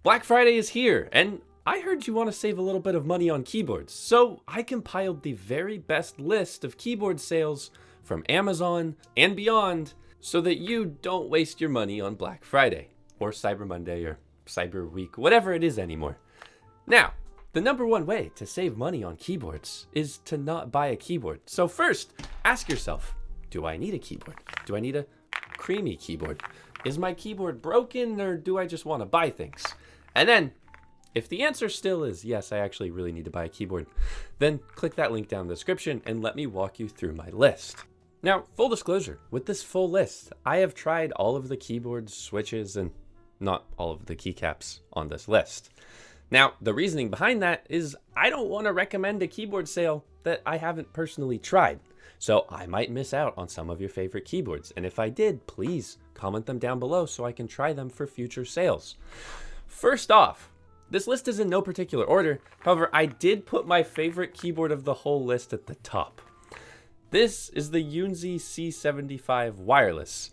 Black Friday is here, and I heard you want to save a little bit of money on keyboards, so I compiled the very best list of keyboard sales from Amazon and beyond so that you don't waste your money on Black Friday, or Cyber Monday, or Cyber Week, whatever it is anymore. Now, the number one way to save money on keyboards is to not buy a keyboard. So first, ask yourself, do I need a keyboard? Do I need a creamy keyboard? Is my keyboard broken, or do I just want to buy things? And then, if the answer still is yes, I actually really need to buy a keyboard, then click that link down in the description and let me walk you through my list. Now, full disclosure, with this full list, I have tried all of the keyboards, switches, and not all of the keycaps on this list. Now, the reasoning behind that is I don't want to recommend a keyboard sale that I haven't personally tried. So I might miss out on some of your favorite keyboards. And if I did, please comment them down below so I can try them for future sales. First off, this list is in no particular order. However, I did put my favorite keyboard of the whole list at the top. This is the Yunzi C75 wireless.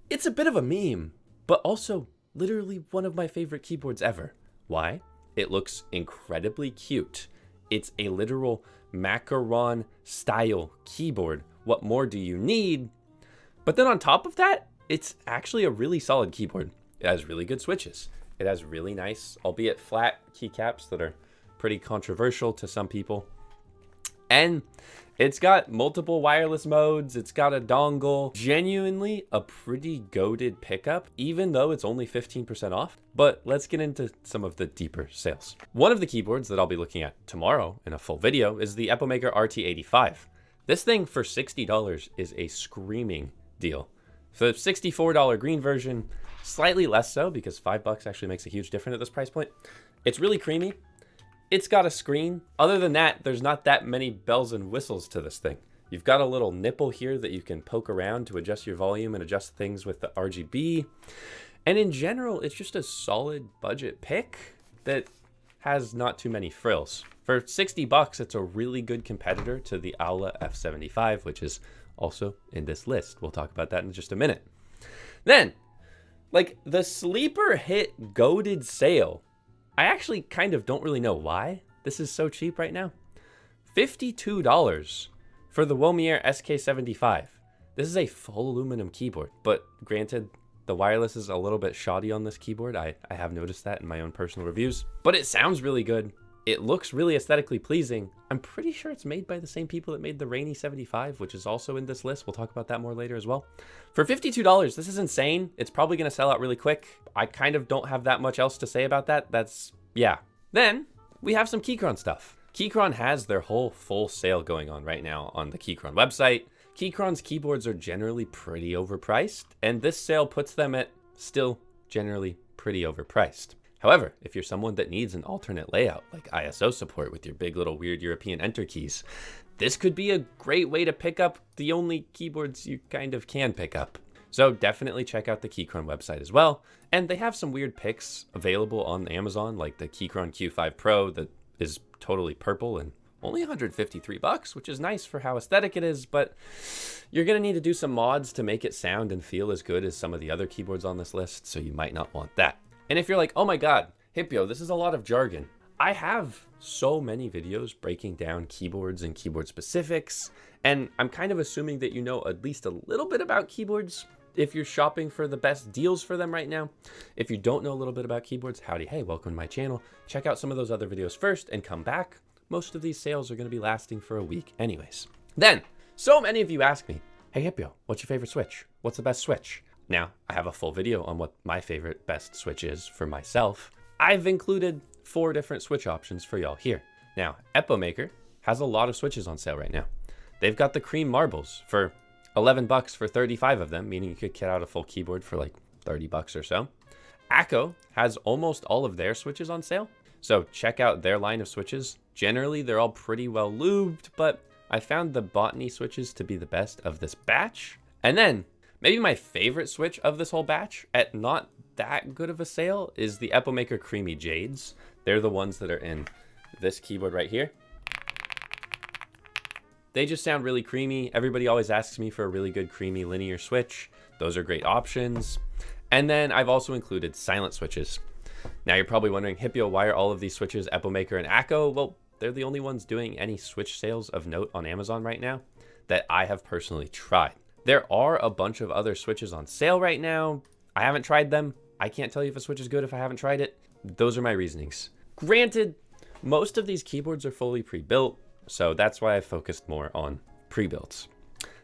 It's a bit of a meme, but also literally one of my favorite keyboards ever. Why? It looks incredibly cute. It's a literal macaron style keyboard. What more do you need? But then on top of that, it's actually a really solid keyboard. It has really good switches. It has really nice, albeit flat keycaps that are pretty controversial to some people. And it's got multiple wireless modes. It's got a dongle. Genuinely a pretty goated pickup, even though it's only 15% off. But let's get into some of the deeper sales. One of the keyboards that I'll be looking at tomorrow in a full video is the Epomaker RT85. This thing for $60 is a screaming deal. For the $64 green version, slightly less so because $5 actually makes a huge difference at this price point. It's really creamy. It's got a screen. Other than that, there's not that many bells and whistles to this thing. You've got a little nipple here that you can poke around to adjust your volume and adjust things with the RGB. And in general, it's just a solid budget pick that has not too many frills. For $60, it's a really good competitor to the Aula F75, which is also in this list. We'll talk about that in just a minute. Then, like the sleeper hit goated sale, I actually kind of don't really know why this is so cheap right now. $52 for the Womier SK75. This is a full aluminum keyboard, but granted, the wireless is a little bit shoddy on this keyboard. I have noticed that in my own personal reviews, but it sounds really good. It looks really aesthetically pleasing. I'm pretty sure it's made by the same people that made the Rainy 75, which is also in this list. We'll talk about that more later as well. For $52, this is insane. It's probably going to sell out really quick. I kind of don't have that much else to say about that. Yeah. Then we have some Keychron stuff. Keychron has their whole full sale going on right now on the Keychron website. Keychron's keyboards are generally pretty overpriced, and this sale puts them at still generally pretty overpriced. However, if you're someone that needs an alternate layout like ISO support with your big little weird European enter keys, this could be a great way to pick up the only keyboards you kind of can pick up. So definitely check out the Keychron website as well. And they have some weird picks available on Amazon, like the Keychron Q5 Pro that is totally purple and only $153, which is nice for how aesthetic it is, but you're gonna need to do some mods to make it sound and feel as good as some of the other keyboards on this list, so you might not want that. And if you're like, oh my God, Hipyo, this is a lot of jargon. I have so many videos breaking down keyboards and keyboard specifics, and I'm kind of assuming that you know at least a little bit about keyboards if you're shopping for the best deals for them right now. If you don't know a little bit about keyboards, howdy, hey, welcome to my channel. Check out some of those other videos first and come back. Most of these sales are gonna be lasting for a week anyways. Then, so many of you ask me, hey Hipyo, what's your favorite switch? What's the best switch? Now, I have a full video on what my favorite best switch is for myself. I've included 4 different switch options for y'all here. Now, Epomaker has a lot of switches on sale right now. They've got the cream marbles for $11 for 35 of them, meaning you could get out a full keyboard for like $30 or so. Akko has almost all of their switches on sale, so check out their line of switches. Generally, they're all pretty well lubed, but I found the Botany switches to be the best of this batch. And then, maybe my favorite switch of this whole batch at not that good of a sale is the Epomaker Creamy Jades. They're the ones that are in this keyboard right here. They just sound really creamy. Everybody always asks me for a really good creamy linear switch. Those are great options. And then I've also included silent switches. Now you're probably wondering, Hipyo, why are all of these switches Epomaker and Acco? Well, they're the only ones doing any switch sales of note on Amazon right now that I have personally tried. There are a bunch of other switches on sale right now. I haven't tried them. I can't tell you if a switch is good if I haven't tried it. Those are my reasonings. Granted, most of these keyboards are fully pre-built, so that's why I focused more on pre-builds.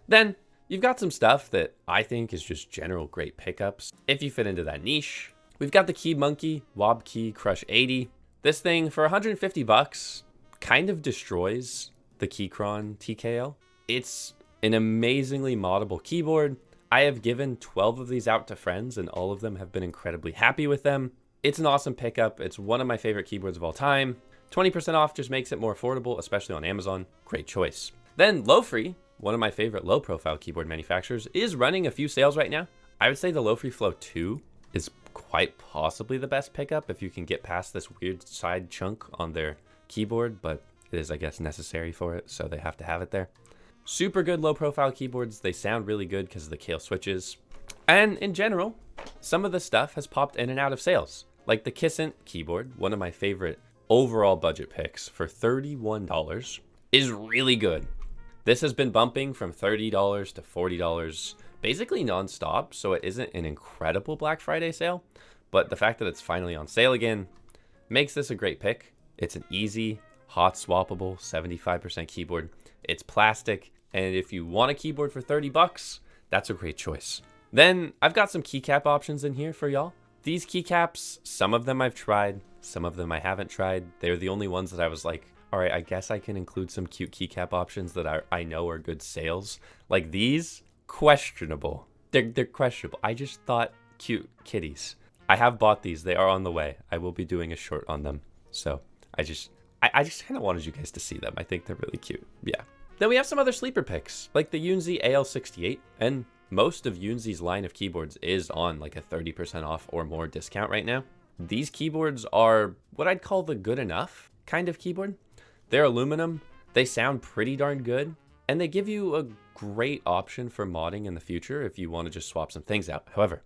Then you've got some stuff that I think is just general great pickups if you fit into that niche. We've got the Key Monkey Wob Key Crush 80. This thing for 150 bucks kind of destroys the Keychron TKL. It's an amazingly moddable keyboard. I have given 12 of these out to friends and all of them have been incredibly happy with them. It's an awesome pickup. It's one of my favorite keyboards of all time. 20% off just makes it more affordable, especially on Amazon. Great choice. Then Low-Free, one of my favorite low profile keyboard manufacturers, is running a few sales right now. I would say the Low-Free Flow 2 is quite possibly the best pickup if you can get past this weird side chunk on their keyboard, but it is, I guess, necessary for it, so they have to have it there. Super good low profile keyboards. They sound really good because of the Kale switches. And in general, some of the stuff has popped in and out of sales. Like the Kissant keyboard, one of my favorite overall budget picks for $31 is really good. This has been bumping from $30 to $40, basically nonstop, so it isn't an incredible Black Friday sale, but the fact that it's finally on sale again makes this a great pick. It's an easy, hot swappable 75% keyboard. It's plastic, and if you want a keyboard for 30 bucks, that's a great choice. Then I've got some keycap options in here for y'all. These keycaps, some of them I've tried, some of them I haven't tried. They're the only ones that I was like, all right, I guess I can include some cute keycap options that I know are good sales. Like these, questionable. They're questionable. I just thought cute kitties. I have bought these. They are on the way. I will be doing a short on them. So I just kind of wanted you guys to see them. I think they're really cute. Yeah. Then we have some other sleeper picks, like the Yunzi AL68, and most of Yunzi's line of keyboards is on like a 30% off or more discount right now. These keyboards are what I'd call the good enough kind of keyboard. They're aluminum, they sound pretty darn good, and they give you a great option for modding in the future if you want to just swap some things out. However,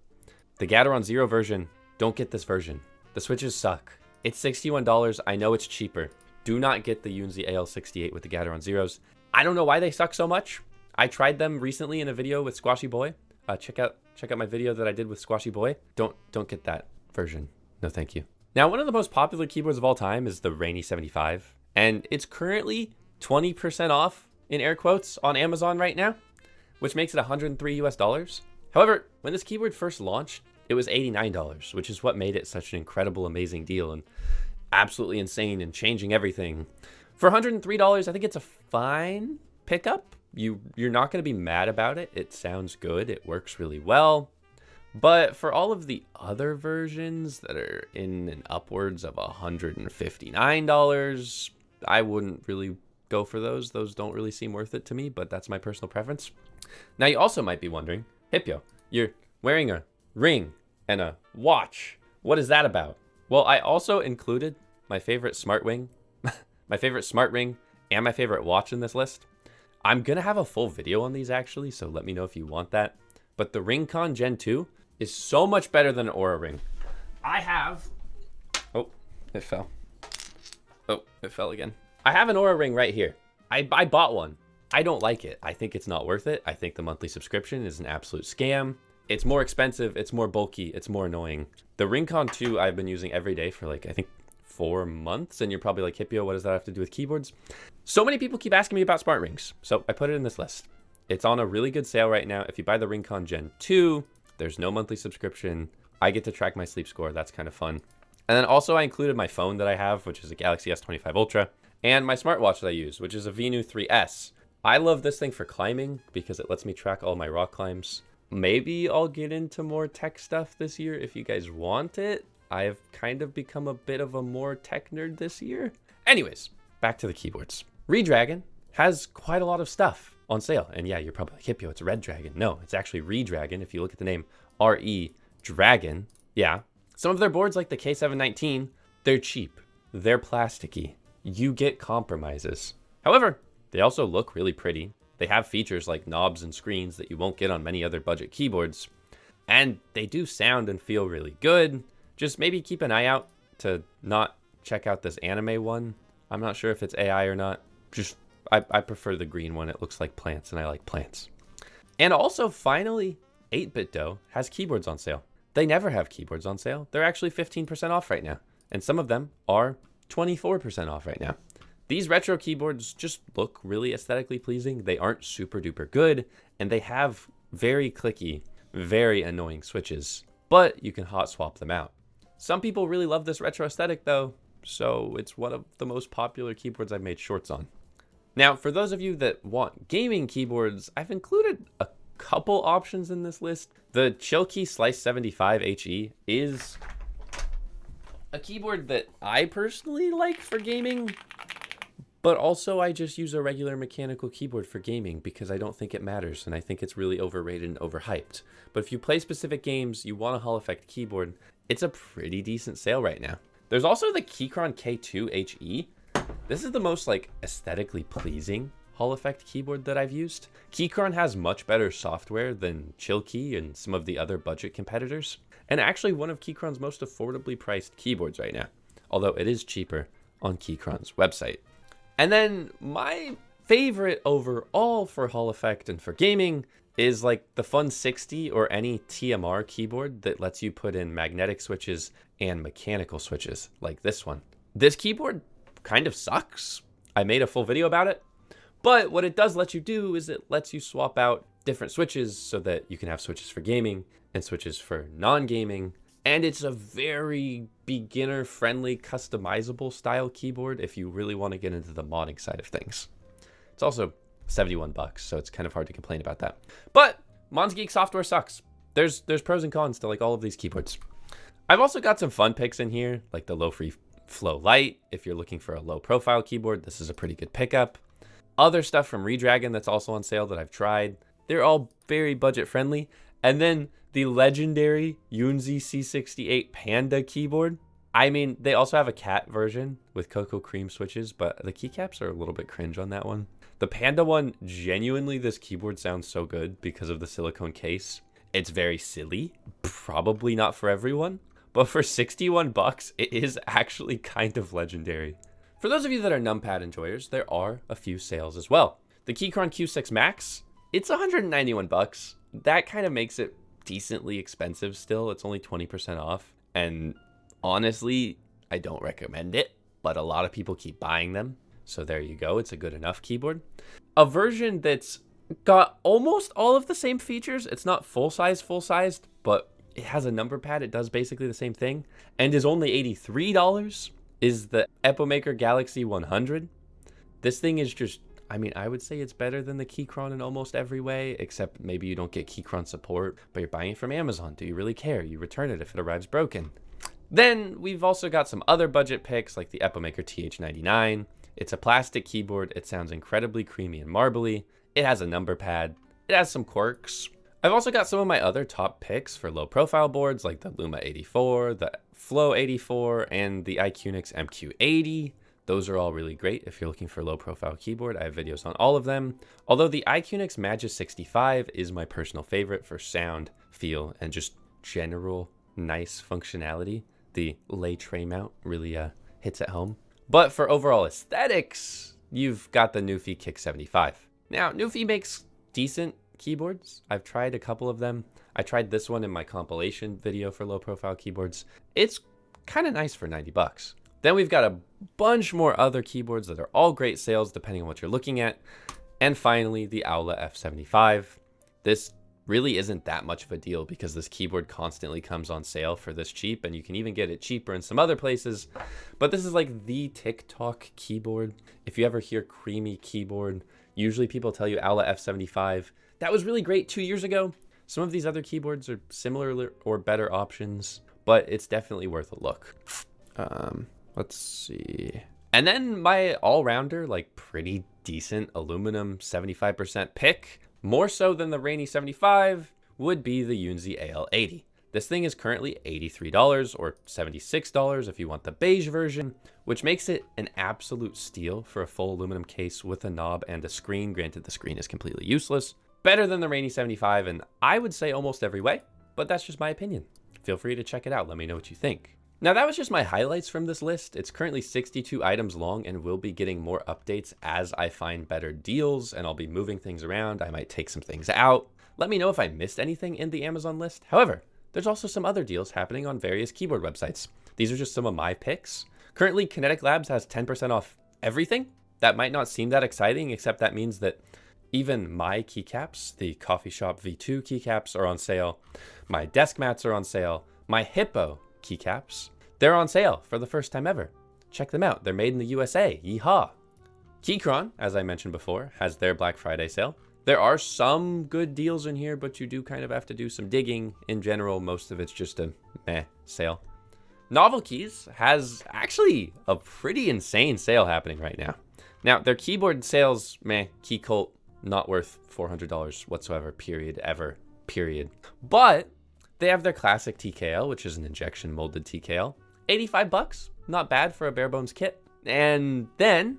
the Gateron Zero version, don't get this version. The switches suck. It's $61, I know it's cheaper. Do not get the Yunzi AL68 with the Gateron Zeros. I don't know why they suck so much. I tried them recently in a video with Squashy Boy. Check out my video that I did with Squashy Boy. Don't get that version. No, thank you. Now, one of the most popular keyboards of all time is the Any 75, and it's currently 20% off in air quotes on Amazon right now, which makes it $103 US. However, when this keyboard first launched, it was $89, which is what made it such an incredible, amazing deal and absolutely insane and changing everything. For $103, I think it's a fine pickup. You're not going to be mad about it. It sounds good. It works really well. But for all of the other versions that are in and upwards of $159, I wouldn't really go for those. Those don't really seem worth it to me, but that's my personal preference. Now, you also might be wondering, Hipyo, you're wearing a ring and a watch. What is that about? Well, I also included my favorite smart ring, my favorite smart ring, and my favorite watch in this list. I'm going to have a full video on these actually, so let me know if you want that. But the Ringcon Gen 2 is so much better than an Aura ring. I have... Oh, it fell. Oh, it fell again. I have an Aura ring right here. I bought one. I don't like it. I think it's not worth it. I think the monthly subscription is an absolute scam. It's more expensive. It's more bulky. It's more annoying. The Ringcon 2 I've been using every day for like, I think 4 months. And you're probably like, Hipyo, what does that have to do with keyboards? So many people keep asking me about smart rings. So I put it in this list. It's on a really good sale right now. If you buy the Ringcon Gen 2, there's no monthly subscription. I get to track my sleep score. That's kind of fun. And then also I included my phone that I have, which is a Galaxy S25 Ultra, and my smartwatch that I use, which is a Venu 3S. I love this thing for climbing because it lets me track all my rock climbs. Maybe I'll get into more tech stuff this year if you guys want it. I've kind of become a bit of a more tech nerd this year. Anyways, back to the keyboards. Redragon has quite a lot of stuff on sale. And yeah, you're probably like, Hipyo, it's Redragon. No, it's actually Redragon. If you look at the name R-E Dragon, yeah. Some of their boards like the K719, they're cheap. They're plasticky. You get compromises. However, they also look really pretty. They have features like knobs and screens that you won't get on many other budget keyboards. And they do sound and feel really good. Just maybe keep an eye out to not check out this anime one. I'm not sure if it's AI or not. Just, I prefer the green one. It looks like plants, and I like plants. And also, finally, 8BitDo has keyboards on sale. They never have keyboards on sale. They're actually 15% off right now. And some of them are 24% off right now. These retro keyboards just look really aesthetically pleasing. They aren't super duper good, and they have very clicky, very annoying switches, but you can hot swap them out. Some people really love this retro aesthetic though, so it's one of the most popular keyboards I've made shorts on. Now, for those of you that want gaming keyboards, I've included a couple options in this list. The Chillkey Slice 75 HE is a keyboard that I personally like for gaming, but also I just use a regular mechanical keyboard for gaming because I don't think it matters, and I think it's really overrated and overhyped. But if you play specific games, you want a Hall effect keyboard, it's a pretty decent sale right now. There's also the Keychron K2 HE. This is the most like aesthetically pleasing Hall effect keyboard that I've used. Keychron has much better software than Chillkey and some of the other budget competitors, and actually one of Keychron's most affordably priced keyboards right now, although it is cheaper on Keychron's website. And then my favorite overall for Hall effect and for gaming is like the Fun 60 or any TMR keyboard that lets you put in magnetic switches and mechanical switches like this one. This keyboard kind of sucks. I made a full video about it, but what it does let you do is it lets you swap out different switches so that you can have switches for gaming and switches for non-gaming. And it's a very beginner-friendly, customizable style keyboard if you really want to get into the modding side of things. It's also 71 bucks, so it's kind of hard to complain about that. But Mons Geek software sucks. There's pros and cons to like all of these keyboards. I've also got some fun picks in here, like the Low Free Flow Lite. If you're looking for a low-profile keyboard, this is a pretty good pickup. Other stuff from Redragon that's also on sale that I've tried. They're all very budget-friendly. And then the legendary Yunzi C75 Panda keyboard. I mean, they also have a cat version with cocoa cream switches, but the keycaps are a little bit cringe on that one. The Panda one, genuinely, this keyboard sounds so good because of the silicone case. It's very silly, probably not for everyone, but for 61 bucks, it is actually kind of legendary. For those of you that are Numpad enjoyers, there are a few sales as well. The Keychron Q6 Max, it's 191 bucks. That kind of makes it decently expensive still. It's only 20% off. And honestly, I don't recommend it, but a lot of people keep buying them. So there you go. It's a good enough keyboard. A version that's got almost all of the same features. It's not full-sized, but it has a number pad. It does basically the same thing and is only $83 is the Epomaker Galaxy 100. This thing is just, I mean, I would say it's better than the Keychron in almost every way, except maybe you don't get Keychron support, but you're buying it from Amazon. Do you really care? You return it if it arrives broken. Then we've also got some other budget picks like the Epomaker TH99. It's a plastic keyboard. It sounds incredibly creamy and marbly. It has a number pad. It has some quirks. I've also got some of my other top picks for low profile boards like the Luma 84, the Flow 84, and the iQnix MQ80. Those are all really great if you're looking for a low profile keyboard. I have videos on all of them. Although the iQnix Magis 65 is my personal favorite for sound, feel, and just general nice functionality. The lay tray mount really hits at home. But for overall aesthetics, you've got the Nufi Kick 75. Now, Nufi makes decent keyboards. I've tried a couple of them. I tried this one in my compilation video for low profile keyboards. It's kind of nice for 90 bucks. Then we've got a bunch more other keyboards that are all great sales depending on what you're looking at. And finally, the Aula F75. This really isn't that much of a deal because this keyboard constantly comes on sale for this cheap, and you can even get it cheaper in some other places. But this is like the TikTok keyboard. If you ever hear creamy keyboard, usually people tell you Aula F75. That was really great 2 years ago. Some of these other keyboards are similar or better options, but it's definitely worth a look. Let's see. And then my all-rounder, like pretty decent aluminum 75% pick, more so than the Rainy 75, would be the Yunzi AL80. This thing is currently $83 or $76 if you want the beige version, which makes it an absolute steal for a full aluminum case with a knob and a screen. Granted, the screen is completely useless. Better than the Rainy 75 in, I would say, almost every way, but that's just my opinion. feel free to check it out. Let me know what you think. Now that was just my highlights from this list. It's currently 62 items long and will be getting more updates as I find better deals, and I'll be moving things around. I might take some things out. Let me know if I missed anything in the Amazon list. However, there's also some other deals happening on various keyboard websites. These are just some of my picks. Currently, Kinetic Labs has 10% off everything. That might not seem that exciting, except that means that even my keycaps, the Coffee Shop V2 keycaps, are on sale. My desk mats are on sale. My Hipyo keycaps, they're on sale for the first time ever. Check them out. They're made in the USA. Yeehaw. Keychron, as I mentioned before, has their Black Friday sale. There are some good deals in here, but you do kind of have to do some digging. In general, most of it's just a meh sale. Novel Keys has actually a pretty insane sale happening right now. Now, their keyboard sales, meh, Key Cult, not worth $400 whatsoever, period, ever, period. But they have their classic TKL, which is an injection molded TKL. 85 bucks, not bad for a bare bones kit. And then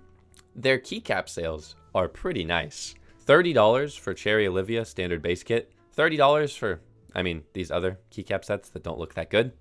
their keycap sales are pretty nice. $30 for Cherry Olivia standard base kit. $30 for, these other keycap sets that don't look that good.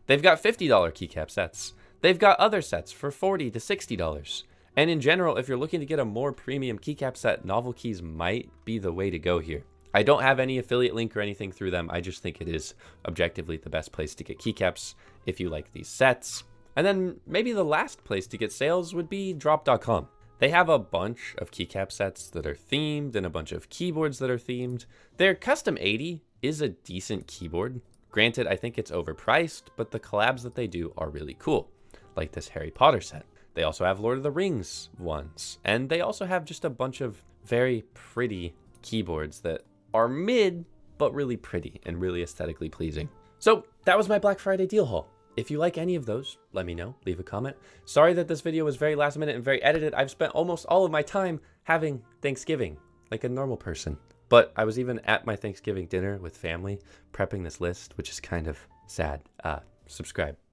They've got $50 keycap sets. They've got other sets for $40 to $60. And in general, if you're looking to get a more premium keycap set, Novel Keys might be the way to go here. I don't have any affiliate link or anything through them. I just think it is objectively the best place to get keycaps if you like these sets. And then maybe the last place to get sales would be drop.com. They have a bunch of keycap sets that are themed and a bunch of keyboards that are themed. Their Custom 80 is a decent keyboard. Granted, I think it's overpriced, but the collabs that they do are really cool, like this Harry Potter set. They also have Lord of the Rings ones, and they also have just a bunch of very pretty keyboards that are mid, but really pretty and really aesthetically pleasing. So that was my Black Friday deal haul. If you like any of those, let me know, leave a comment. Sorry that this video was very last minute and very edited. I've spent almost all of my time having Thanksgiving, like a normal person. But I was even at my Thanksgiving dinner with family, prepping this list, which is kind of sad. Subscribe.